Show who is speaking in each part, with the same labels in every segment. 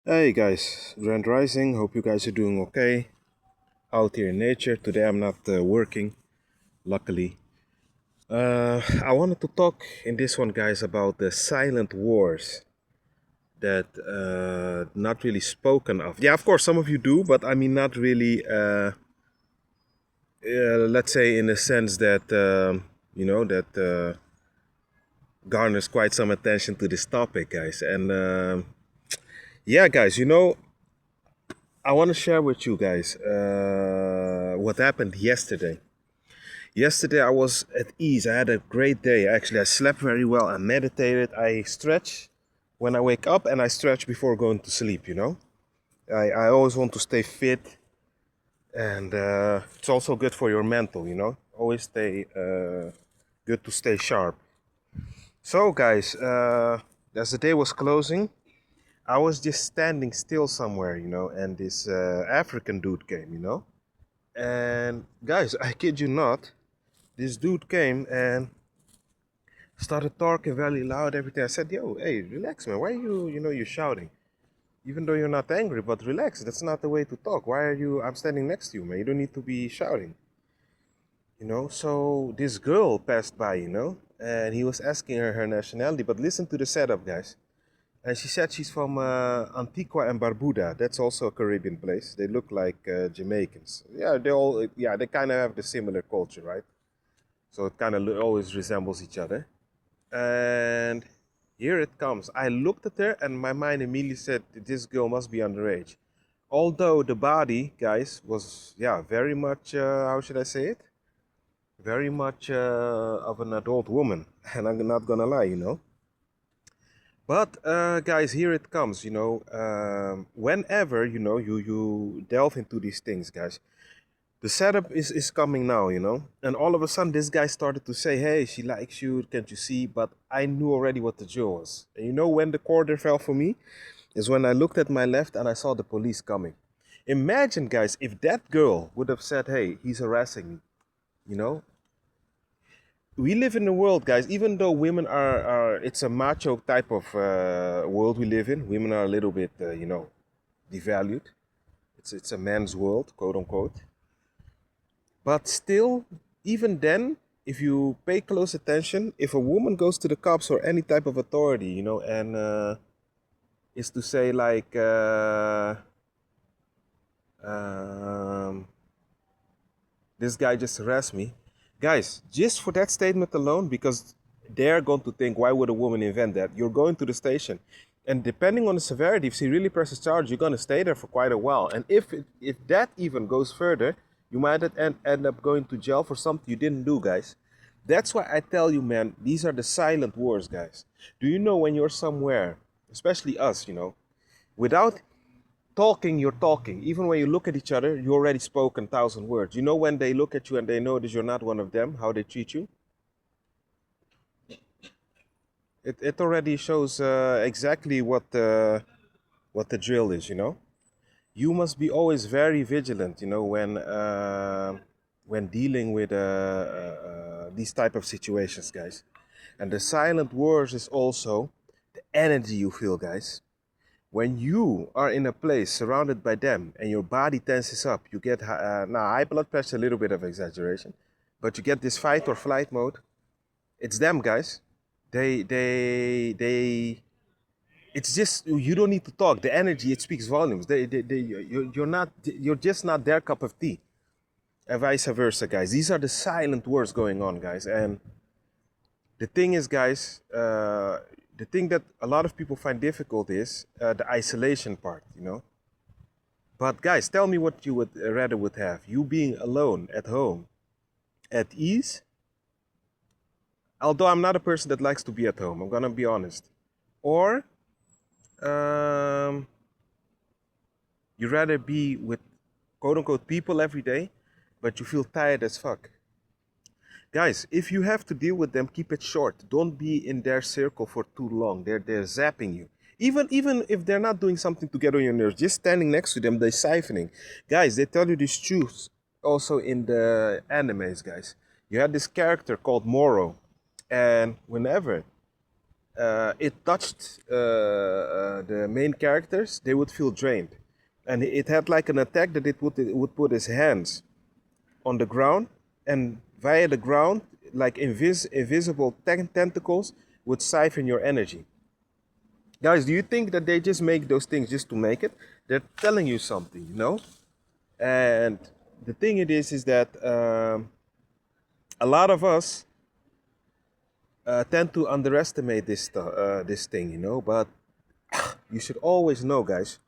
Speaker 1: Hey guys, Grand Rising. Hope you guys are doing okay out here in nature. Today I'm not working, luckily. I wanted to talk in this one, guys, about the silent wars that not really spoken of. Yeah, of course, some of you do, but I mean not really. Let's say in the sense that that garners quite some attention to this topic, guys. And yeah, guys, I want to share with you guys what happened yesterday. Yesterday I was at ease. I had a great day. Actually, I slept very well. I meditated. I stretch when I wake up and I stretch before going to sleep. I always want to stay fit and it's also good for your mental. Always stay good to stay sharp. So, guys, as the day was closing, I was just standing still somewhere, and this African dude came. And guys, I kid you not, this dude came and started talking very loud, everything. I said, yo, hey, relax, man. Why are you're shouting? Even though you're not angry, but relax. That's not the way to talk. Why are you, I'm standing next to you, man. You don't need to be shouting. So this girl passed by, and he was asking her nationality. But listen to the setup, guys. And she said she's from Antigua and Barbuda. That's also a Caribbean place. They look like Jamaicans. Yeah, they kind of have the similar culture, right? So it kind of always resembles each other. And here it comes. I looked at her and my mind immediately said, this girl must be underage. Although the body, guys, was, yeah, very much, how should I say it? Very much of an adult woman. And I'm not gonna lie. But, guys, here it comes. Whenever, you delve into these things, guys, the setup is coming now. And all of a sudden, this guy started to say, hey, she likes you, can't you see? But I knew already what the drill was. And you know when the quarter fell for me? Is when I looked at my left and I saw the police coming. Imagine, guys, if that girl would have said, hey, he's harassing me. You know, we live in a world, guys, even though women are it's a macho type of world we live in. Women are a little bit, devalued. It's a man's world, quote unquote. But still, even then, if you pay close attention, if a woman goes to the cops or any type of authority, and is to say like, um, this guy just harassed me, guys, just for that statement alone, because they're going to think, why would a woman invent that? You're going to the station, and depending on the severity, if she really presses charge, you're going to stay there for quite a while. And if that even goes further, you might end up going to jail for something you didn't do, guys. That's why I tell you, man, these are the silent wars, guys. Do you know when you're somewhere, especially us, without talking, you're talking. Even when you look at each other, you already spoken 1,000 words. You know when they look at you and they know that you're not one of them, how they treat you? It already shows exactly what the drill is. You must be always very vigilant, when dealing with these type of situations, guys. And the silent wars is also the energy you feel, guys. When you are in a place surrounded by them and your body tenses up, you get now high blood pressure, a little bit of exaggeration, but you get this fight or flight mode. It's them, guys. They. It's just you don't need to talk. The energy, it speaks volumes. You're not, you're just not their cup of tea, and vice versa, guys. These are the silent wars going on, guys. And the thing is, guys, the thing that a lot of people find difficult is the isolation part. But guys, tell me what you would rather would have. You being alone at home, at ease. Although I'm not a person that likes to be at home, I'm gonna be honest. Or um, you rather be with quote unquote people every day, but you feel tired as fuck. Guys, if you have to deal with them, keep it short. Don't be in their circle for too long. They're zapping you. Even if they're not doing something to get on your nerves, just standing next to them, they're siphoning. Guys, they tell you this truth also in the animes, guys. You had this character called Moro, and whenever it touched the main characters, they would feel drained. And it had like an attack that it would put his hands on the ground, and via the ground, like invisible tentacles would siphon your energy. Guys, do you think that they just make those things just to make it? They're telling you something, you know? And the thing it is that a lot of us tend to underestimate this thing, you know? But you should always know, guys,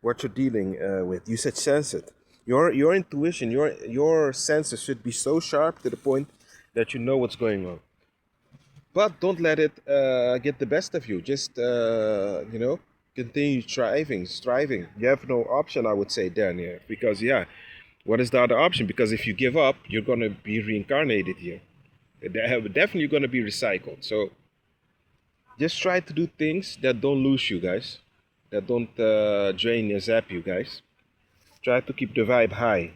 Speaker 1: what you're dealing with. You should sense it. Your intuition, your senses should be so sharp to the point that you know what's going on. But don't let it get the best of you. Just continue striving. You have no option, I would say, then, yeah. Because yeah, what is the other option? Because if you give up, you're gonna be reincarnated here. Definitely gonna be recycled. So just try to do things that don't lose you, guys. That don't drain and zap you, guys. Try to keep the vibe high,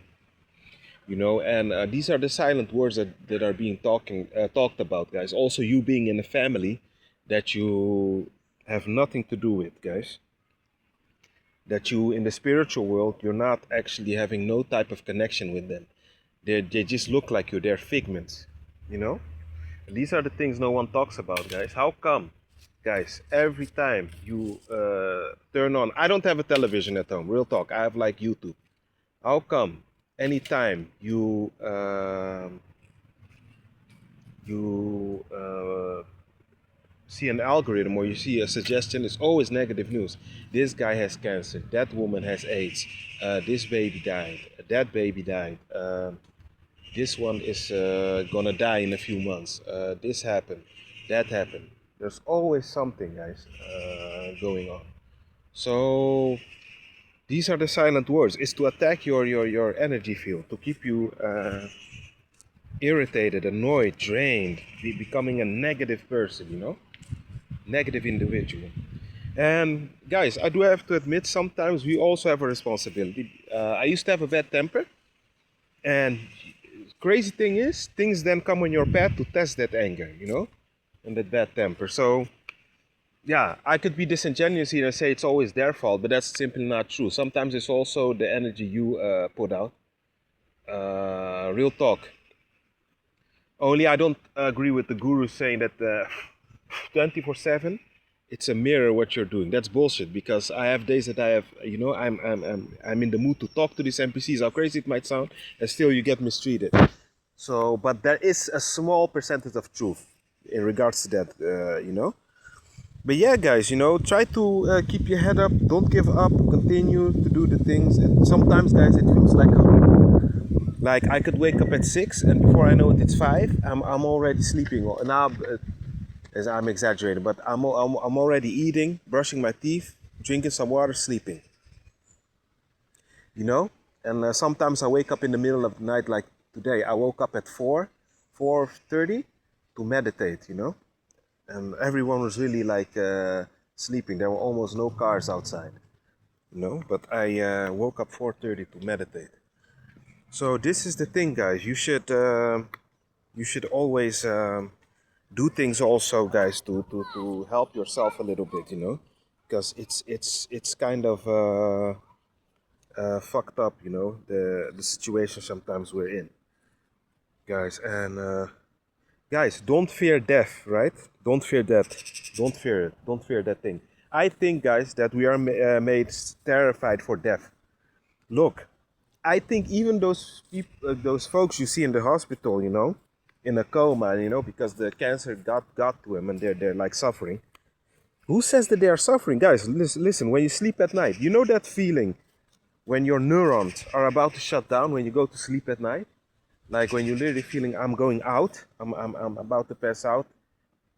Speaker 1: you know. And these are the silent words that are being talked about, guys. Also, you being in a family that you have nothing to do with, guys. That you, in the spiritual world, you're not actually having no type of connection with them. They just look like you. They're figments, you know. And these are the things no one talks about, guys. How come, guys, every time you turn on, I don't have a television at home, real talk, I have like YouTube. How come anytime you see an algorithm or you see a suggestion, it's always negative news? This guy has cancer, that woman has AIDS, this baby died, that baby died, this one is gonna die in a few months, this happened, that happened. There's always something, guys, going on. So these are the silent words. It's to attack your energy field, to keep you irritated, annoyed, drained, becoming a negative person, you know, negative individual. And guys, I do have to admit, sometimes we also have a responsibility. I used to have a bad temper, and crazy thing is, things then come on your path to test that anger, you know, and that bad temper. So yeah, I could be disingenuous here and say it's always their fault, but that's simply not true. Sometimes it's also the energy you put out. Real talk. Only I don't agree with the guru saying that 24/7 it's a mirror what you're doing. That's bullshit, because I have days that I have, you know, I'm in the mood to talk to these NPCs, how crazy it might sound, and still you get mistreated. So, but there is a small percentage of truth in regards to that, you know. But yeah, guys, you know, try to keep your head up. Don't give up. Continue to do the things. And sometimes, guys, it feels like I could wake up at 6, and before I know it, it's 5. I'm already sleeping. Now, as I'm exaggerating, but I'm already eating, brushing my teeth, drinking some water, sleeping. You know. And sometimes I wake up in the middle of the night, like today. I woke up at 4:30 to meditate. You know. And everyone was really like sleeping. There were almost no cars outside, you know. But I woke up 4:30 to meditate. So this is the thing, guys. You should always do things also, guys, to help yourself a little bit, you know, because it's kind of fucked up, you know, the situation sometimes we're in, guys. And guys, don't fear death, right? Don't fear death. Don't fear it. Don't fear that thing. I think, guys, that we are made terrified for death. Look, I think even those people, those folks you see in the hospital, you know, in a coma, you know, because the cancer got to them and they're like suffering. Who says that they are suffering? Guys, listen, when you sleep at night, you know that feeling when your neurons are about to shut down when you go to sleep at night? Like when you're literally feeling, I'm going out, I'm about to pass out,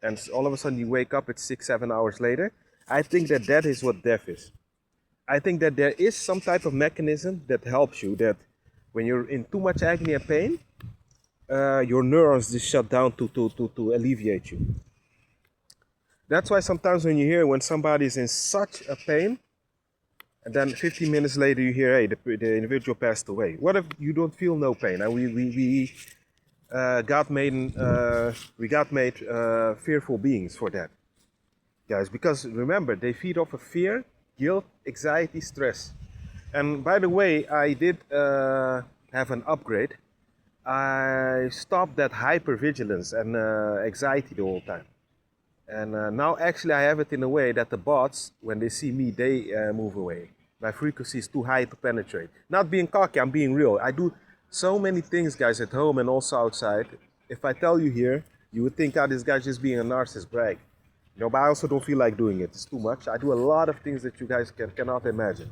Speaker 1: and all of a sudden you wake up, it's 6-7 hours later. I think that is what death is. I think that there is some type of mechanism that helps you, that when you're in too much agony and pain, your neurons just shut down to alleviate you. That's why sometimes when you hear when somebody is in such a pain, and then 15 minutes later you hear, hey, the individual passed away. What if you don't feel no pain? And we we got made fearful beings for that, guys. Because remember, they feed off of fear, guilt, anxiety, stress. And by the way, I did have an upgrade. I stopped that hypervigilance and anxiety the whole time. And now actually I have it in a way that the bots, when they see me, they move away. My frequency is too high to penetrate. Not being cocky, I'm being real. I do so many things, guys, at home and also outside. If I tell you here, you would think, this guy's just being a narcissist brag. But I also don't feel like doing it. It's too much. I do a lot of things that you guys cannot imagine.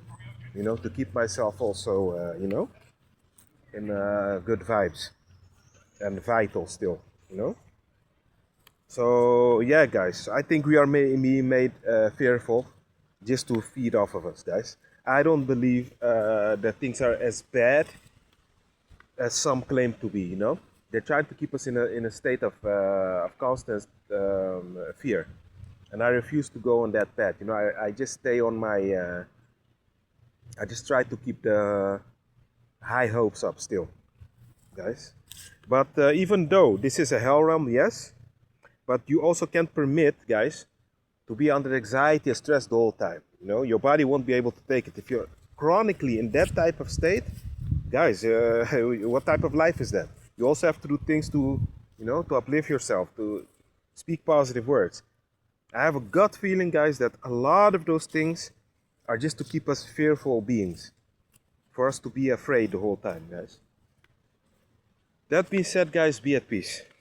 Speaker 1: To keep myself also, in good vibes and vital still, So yeah, guys, I think we are being made fearful just to feed off of us, guys. I don't believe that things are as bad as some claim to be. They're trying to keep us in a state of constant fear, and I refuse to go on that path. I just stay on my. I just try to keep the high hopes up still, guys. But even though this is a hell realm, yes, but you also can't permit, guys, to be under anxiety and stress the whole time. Your body won't be able to take it. If you're chronically in that type of state, guys, what type of life is that? You also have to do things to, to uplift yourself, to speak positive words. I have a gut feeling, guys, that a lot of those things are just to keep us fearful beings, for us to be afraid the whole time, guys. That being said, guys, be at peace.